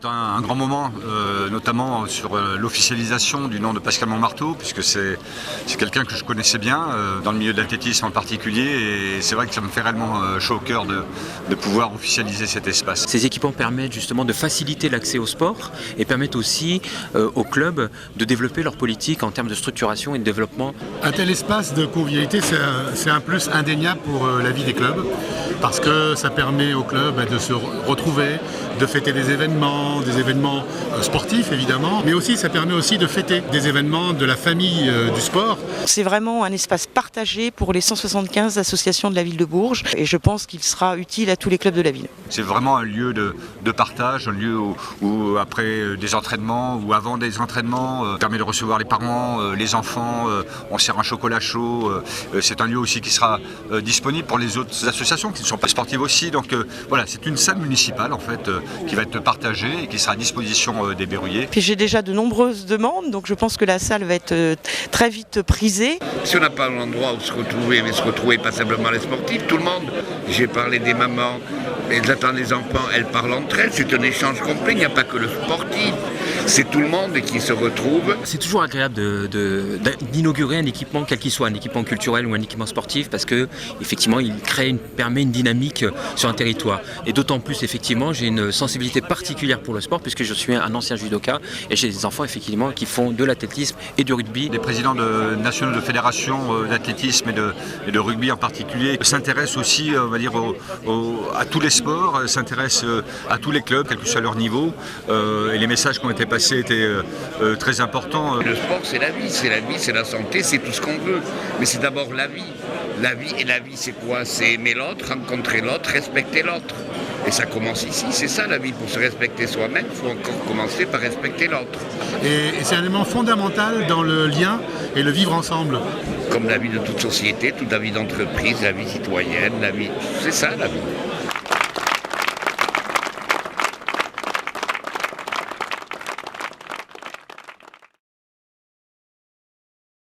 c'est un grand moment, notamment sur l'officialisation du nom de Pascal Montmarteau, puisque c'est quelqu'un que je connaissais bien, dans le milieu de l'athlétisme en particulier, et c'est vrai que ça me fait réellement chaud au cœur de pouvoir officialiser cet espace. Ces équipements permettent justement de faciliter l'accès au sport et permettent aussi aux clubs de développer leur politique en termes de structuration et de développement. Un tel espace de convivialité, c'est un plus indéniable pour la vie des clubs, parce que ça permet aux clubs de se retrouver, de fêter des événements sportifs évidemment, mais aussi ça permet aussi de fêter des événements de la famille du sport. C'est vraiment un espace partagé pour les 175 associations de la ville de Bourges et je pense qu'il sera utile à tous les clubs de la ville. C'est vraiment un lieu de partage, un lieu où après des entraînements ou avant des entraînements, permet de recevoir les parents, les enfants, on sert un chocolat chaud. C'est un lieu aussi qui sera disponible pour les autres associations qui ne sont pas sportives aussi. Donc voilà, c'est une salle municipale en fait qui va être partagée et qui sera à disposition des berruyers. Puis j'ai déjà de nombreuses demandes, donc je pense que la salle va être très vite prisée. Si on n'a pas un endroit où se retrouver, mais se retrouver pas simplement les sportifs, tout le monde. J'ai parlé des mamans, elles attendent les enfants, elles parlent entre elles, c'est un échange complet, il n'y a pas que le sportif. C'est tout le monde qui se retrouve. C'est toujours agréable d'inaugurer un équipement, quel qu'il soit, un équipement culturel ou un équipement sportif, parce que effectivement, il permet une dynamique sur un territoire. Et d'autant plus, effectivement, j'ai une sensibilité particulière pour le sport, puisque je suis un ancien judoka et j'ai des enfants effectivement qui font de l'athlétisme et du rugby. Les présidents nationaux de fédérations d'athlétisme et de rugby en particulier s'intéressent aussi, on va dire, à tous les sports, s'intéressent à tous les clubs, quel que soit leur niveau. Et les messages qui ont été passés étaient très importants. Le sport, c'est la vie, c'est la santé, c'est tout ce qu'on veut. Mais c'est d'abord la vie. La vie, c'est quoi? C'est aimer l'autre, rencontrer l'autre, respecter l'autre. Et ça commence ici, c'est ça la vie. Pour se respecter soi-même, il faut encore commencer par respecter l'autre. Et c'est un élément fondamental dans le lien et le vivre ensemble. Comme la vie de toute société, toute la vie d'entreprise, la vie citoyenne, c'est ça la vie.